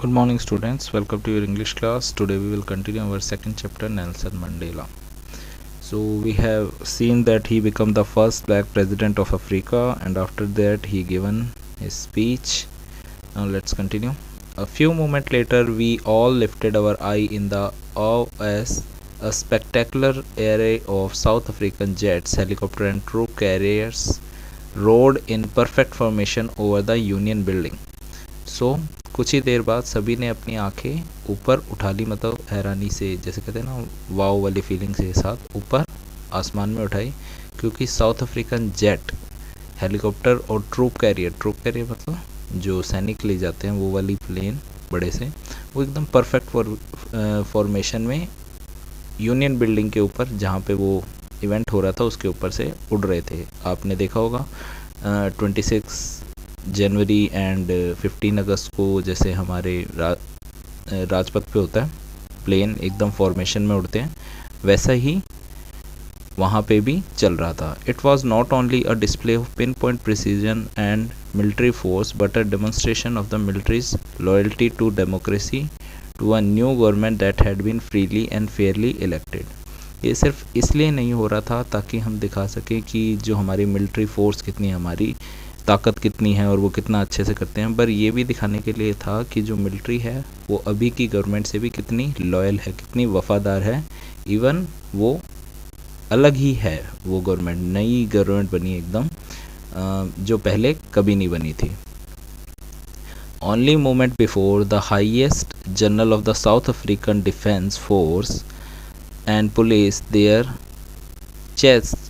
Good morning students, welcome to your English class. Today we will continue our second chapter, Nelson Mandela. So we have seen that he became the first black president of Africa, and after that he given his speech. Now let's continue. A few moments later we all lifted our eye in the awe as a spectacular array of South African jets, helicopters and troop carriers rode in perfect formation over the Union building. So कुछ ही देर बाद सभी ने अपनी आंखें ऊपर उठा ली, मतलब हैरानी से, जैसे कहते हैं ना वाव वाली फीलिंग से साथ ऊपर आसमान में उठाई, क्योंकि साउथ अफ्रीकन जेट, हेलीकॉप्टर और ट्रूप कैरियर मतलब जो सैनिक ले जाते हैं वो वाली प्लेन बड़े से, वो एकदम परफेक्ट फॉर्मेशन में यूनियन बिल्डिंग के ऊपर जहाँ पे वो इवेंट हो रहा था उसके ऊपर से उड़ रहे थे. आपने देखा होगा 26 जनवरी एंड 15 अगस्त को जैसे हमारे राजपथ पे होता है, प्लेन एकदम फॉर्मेशन में उड़ते हैं, वैसा ही वहाँ पे भी चल रहा था. It was not only a display of pin point precision and military force but a demonstration of the military's loyalty to democracy to a new government that had been freely and fairly elected. ये सिर्फ इसलिए नहीं हो रहा था ताकि हम दिखा सकें कि जो हमारी मिलिट्री फोर्स कितनी, हमारी ताकत कितनी है और वो कितना अच्छे से करते हैं, पर ये भी दिखाने के लिए था कि जो मिलिट्री है वो अभी की गवर्नमेंट से भी कितनी लॉयल है, कितनी वफादार है. इवन वो अलग ही है, वो गवर्नमेंट नई गवर्नमेंट बनी एकदम, जो पहले कभी नहीं बनी थी. Only moment before the highest general of the south African defence force and police their chests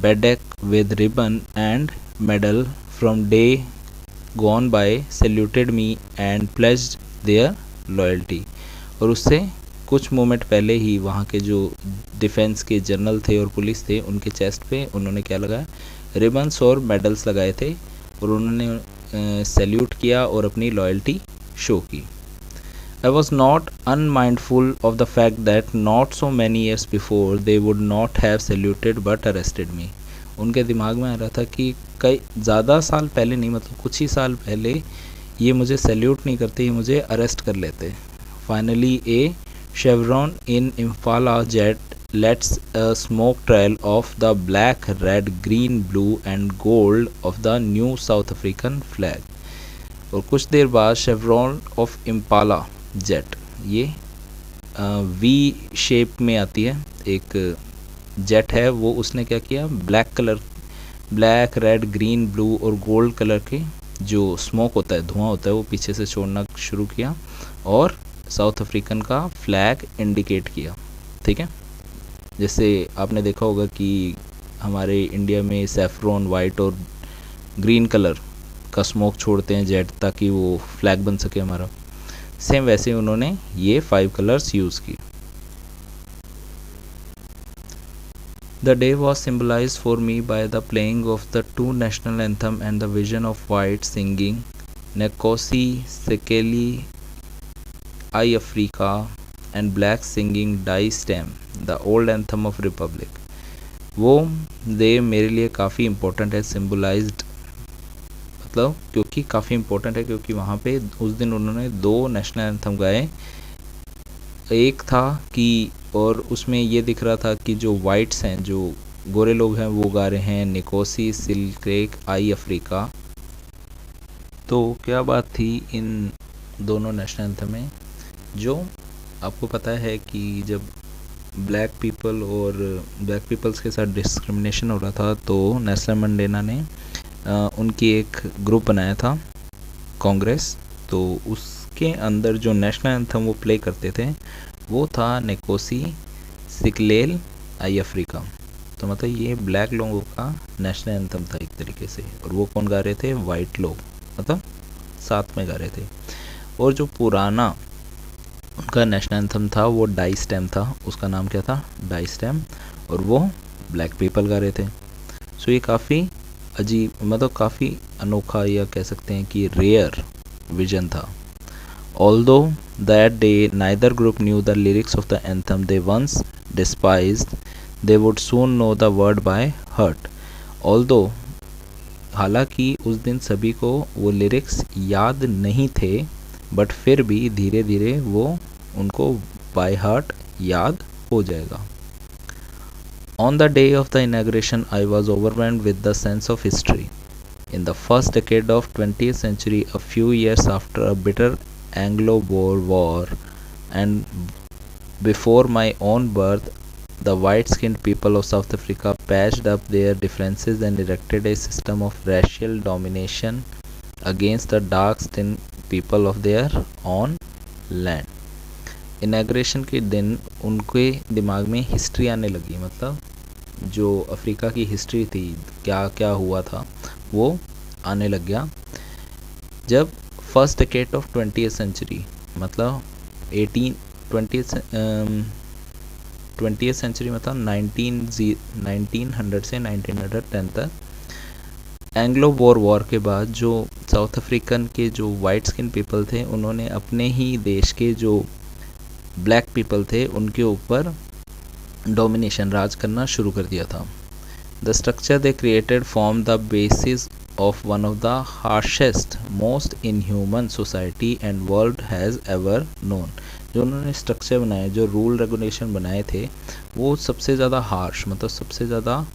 bedecked with ribbon and medal from day gone by saluted me and pledged their loyalty. और उससे कुछ moment पहले ही वहाँ के जो defence के general थे और पुलिस थे उनके चेस्ट पे उन्होंने क्या लगाया, रिबन्स और मेडल्स लगाए थे, और उन्होंने सैल्यूट किया और अपनी लॉयल्टी शो की. I was not unmindful of the fact that not so many years before they would not have saluted but arrested me. उनके दिमाग में आ रहा था कि कई ज़्यादा साल पहले नहीं, मतलब कुछ ही साल पहले ये मुझे सैल्यूट नहीं करते, ये मुझे अरेस्ट कर लेते. Finally a chevron in Impala jet lets a smoke trail of the black, red, green, blue and gold of the new South African flag. और कुछ देर बाद शेवरॉन ऑफ इम्पाला जेट, ये वी शेप में आती है, एक जेट है वो, उसने क्या किया, ब्लैक, रेड, ग्रीन, ब्लू और गोल्ड कलर के जो स्मोक होता है, धुआं होता है, वो पीछे से छोड़ना शुरू किया और साउथ अफ्रीकन का फ्लैग इंडिकेट किया. ठीक है, जैसे आपने देखा होगा कि हमारे इंडिया में सैफरॉन वाइट और ग्रीन कलर का स्मोक छोड़ते हैं जेट, ताकि वो फ्लैग बन सके हमारा. सेम वैसे उन्होंने ये 5 कलर्स यूज़ की. The day was symbolise for me by the playing of the 2 national anthem and the vision of white singing नेकोसी सिकेली आई अफ्रीका एंड ब्लैक सिंगिंग डाई स्टेम the old anthem of republic. वो डे मेरे लिए काफ़ी इम्पोर्टेंट है, सिम्बलाइज्ड मतलब क्योंकि काफ़ी इम्पोर्टेंट है, क्योंकि वहाँ पे उस दिन उन्होंने 2 नेशनल एंथम गाए. एक था कि, और उसमें ये दिख रहा था कि जो वाइट्स हैं, जो गोरे लोग हैं, वो गा रहे हैं निकोसी सिल्क्रेक आई अफ्रीका. तो क्या बात थी इन दोनों नेशनल एंथम में, जो आपको पता है कि जब ब्लैक पीपल्स के साथ डिस्क्रिमिनेशन हो रहा था तो नेल्सन मंडेला ने उनकी एक ग्रुप बनाया था, कांग्रेस. तो उसके अंदर जो नेशनल एंथम वो प्ले करते थे वो था नेकोसी सिकलेल आई अफ्रीका. तो मतलब ये ब्लैक लोगों का नेशनल एंथम था एक तरीके से, और वो कौन गा रहे थे, वाइट लोग, मतलब साथ में गा रहे थे. और जो पुराना उनका नेशनल एंथम था वो डाई स्टेम था, उसका नाम क्या था, डाई स्टेम, और वो ब्लैक पीपल गा रहे थे. सो ये काफ़ी अजीब, मतलब काफ़ी अनोखा, या कह सकते हैं कि रेयर विजन था. Although that day neither group knew the lyrics of the anthem they once despised, they would soon know the word by heart. Although, हालांकि उस दिन सभी को वो लिरिक्स याद नहीं थे, बट फिर भी धीरे धीरे वो उनको बाय हार्ट याद हो जाएगा. On the day of the inauguration, I was overwhelmed with the sense of history. In the first decade of 20th century, a few years after a bitter Anglo-Boer war and before my own birth, the white-skinned people of South Africa patched up their differences and erected a system of racial domination against the dark-skinned people of their own land. Inauguration के दिन उनके दिमाग में history आने लगी, मतलब जो Africa की हिस्ट्री थी, क्या क्या हुआ था, वो आने लग गया जब first decade of 20th century, मतलब 20th सेंचुरी मतलब 1900 से 1910 तक एंग्लो बोर वॉर के बाद जो साउथ अफ्रीकन के जो वाइट स्किन पीपल थे, उन्होंने अपने ही देश के जो ब्लैक पीपल थे उनके ऊपर डोमिनेशन, राज करना शुरू कर दिया था. The structure they created form the basis of one of the harshest most inhuman society and world has ever known. जो उन्होंने स्ट्रक्चर बनाए, जो रूल रेगुलेशन बनाए थे, वो सबसे ज़्यादा हार्श, मतलब सबसे ज़्यादा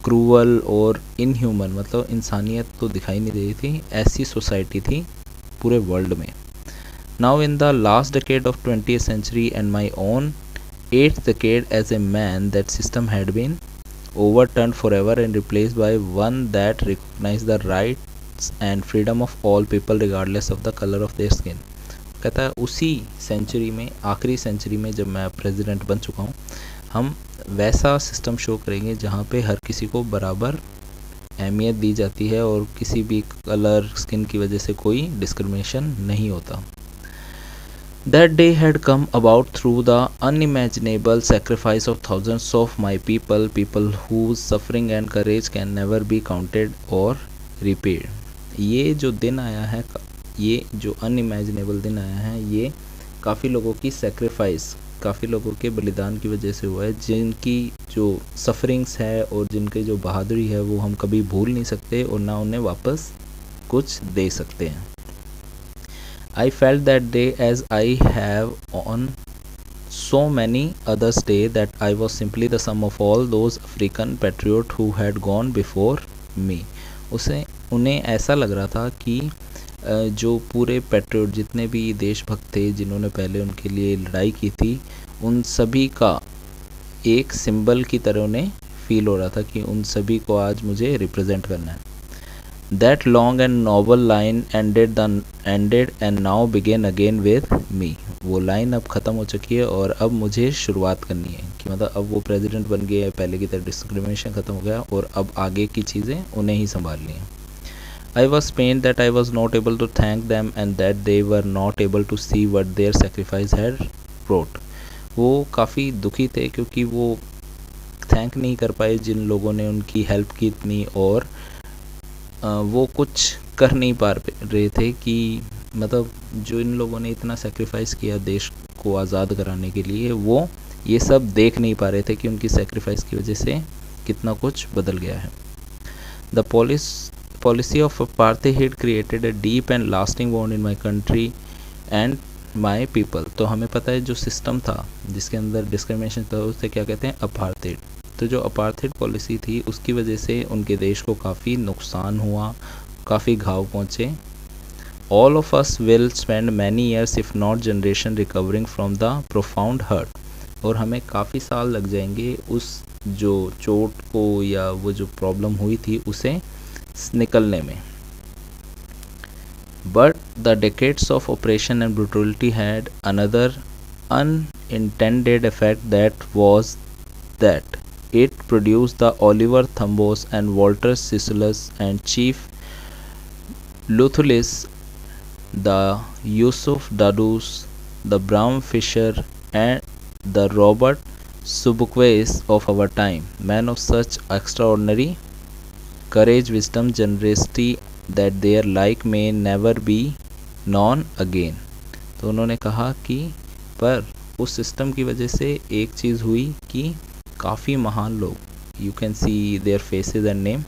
क्रूअल और इनह्यूमन, मतलब इंसानियत तो दिखाई नहीं दे रही थी, ऐसी सोसाइटी थी पूरे वर्ल्ड में. Now in the last decade of 20th century and my own 8th decade as a man, that system had been overturned forever and replaced by one that recognized the rights and freedom of all people regardless of the color of their skin. कहता है उसी century में, आखिरी century में जब मैं president बन चुका हूँ, हम वैसा सिस्टम शो करेंगे जहाँ पे हर किसी को बराबर अहमियत दी जाती है और किसी भी कलर स्किन की वजह से कोई डिस्क्रिमिनेशन नहीं होता. That day had come about through the unimaginable sacrifice of thousands of my people whose suffering and courage can never be counted or repaid. ये जो दिन आया है, ये जो अनइमेजिनेबल दिन आया है, ये काफ़ी लोगों की सेक्रीफाइस, काफ़ी लोगों के बलिदान की वजह से हुआ है, जिनकी जो सफरिंग्स है और जिनकी जो बहादुरी है वो हम कभी भूल नहीं सकते और ना उन्हें वापस कुछ दे सकते हैं. I felt that day, as I have on so many others day, that I was simply the sum of all those African patriots who had gone before me. उन्हें ऐसा लग रहा था कि जो पूरे पैट्रियोट, जितने भी देशभक्त थे जिन्होंने पहले उनके लिए लड़ाई की थी, उन सभी का एक सिंबल की तरह उन्हें फील हो रहा था कि उन सभी को आज मुझे रिप्रेजेंट करना है. That long and noble line ended and now began again with me. वो लाइन अब ख़त्म हो चुकी है और अब मुझे शुरुआत करनी है, कि मतलब अब वो प्रेसिडेंट बन गए, पहले की तरह डिस्क्रिमिनेशन ख़त्म हो गया और अब आगे की चीज़ें उन्हें ही संभालनी है. I was pained that I was not able to thank them and that they were not able to see what their sacrifice had brought. वो काफ़ी दुखी थे क्योंकि वो थैंक नहीं कर पाए जिन लोगों ने उनकी हेल्प की इतनी, और वो कुछ कर नहीं पा रहे थे कि मतलब जो इन लोगों ने इतना सेक्रीफाइस किया देश को आज़ाद कराने के लिए, वो ये सब देख नहीं पा रहे थे कि उनकी सेक्रीफाइस की वजह से कितना कुछ बदल गया है. The policy of apartheid created a deep and lasting bond in my country and my people. तो हमें पता है जो सिस्टम था जिसके अंदर डिस्क्रिमिनेशन था, उसे क्या कहते हैं, अपार्थाइड. तो जो अपार्थाइड पॉलिसी थी उसकी वजह से उनके देश को काफ़ी नुकसान हुआ, काफ़ी घाव पहुँचे. All of us will spend many years if not generation recovering from the profound hurt. और हमें काफ़ी साल लग जाएंगे उस जो चोट को या वो जो प्रॉब्लम हुई थी उसे निकलने में. But the decades of operation and brutality had another unintended effect, that was that it produced the Oliver Thambos and Walter Sisulu and Chief Luthulis, the Yusuf Dadus, the Bram Fisher and the Robert Sobukwe's of our time, men of such extraordinary courage, wisdom, generosity that their like may never be known again. तो उन्होंने कहा कि पर उस system की वजह से एक चीज़ हुई कि काफ़ी महान लोग, you can see their faces and name,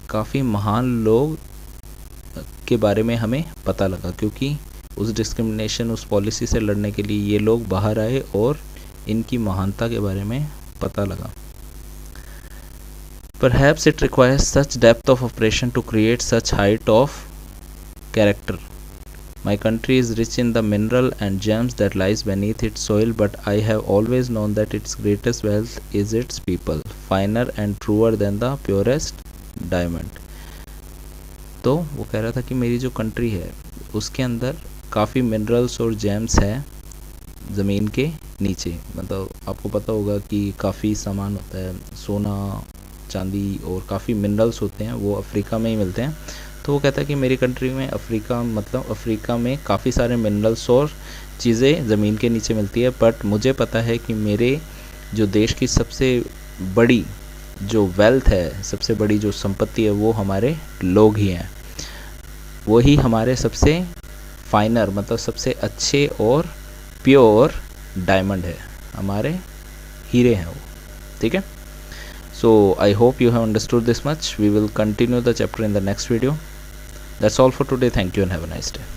काफ़ी महान लोग के बारे में हमें पता लगा, क्योंकि उस डिस्क्रिमिनेशन, उस पॉलिसी से लड़ने के लिए ये लोग बाहर आए और इनकी महानता के बारे में पता लगा। Perhaps it requires such depth of operation to create such height of character. My country is rich in the mineral and gems that lies beneath its soil, but I have always known that its greatest wealth is its people, finer and truer than the purest diamond. तो वो कह रहा था कि मेरी जो country है उसके अंदर काफ़ी मिनरल्स और जेम्स हैं ज़मीन के नीचे। मतलब आपको पता होगा कि काफ़ी सामान होता है, सोना, चांदी और काफ़ी मिनरल्स होते हैं, वो अफ्रीका में ही मिलते हैं। तो वो कहता है कि मेरी कंट्री में अफ्रीका में काफ़ी सारे मिनरल्स और चीज़ें ज़मीन के नीचे मिलती है, बट मुझे पता है कि मेरे जो देश की सबसे बड़ी जो वेल्थ है, सबसे बड़ी जो संपत्ति है, वो हमारे लोग ही हैं। वही हमारे सबसे फाइनर, मतलब सबसे अच्छे और प्योर डायमंड है, हमारे हीरे हैं वो। ठीक है। So I hope you have understood this much. We will continue the chapter in the next video. That's all for today. Thank you and have a nice day.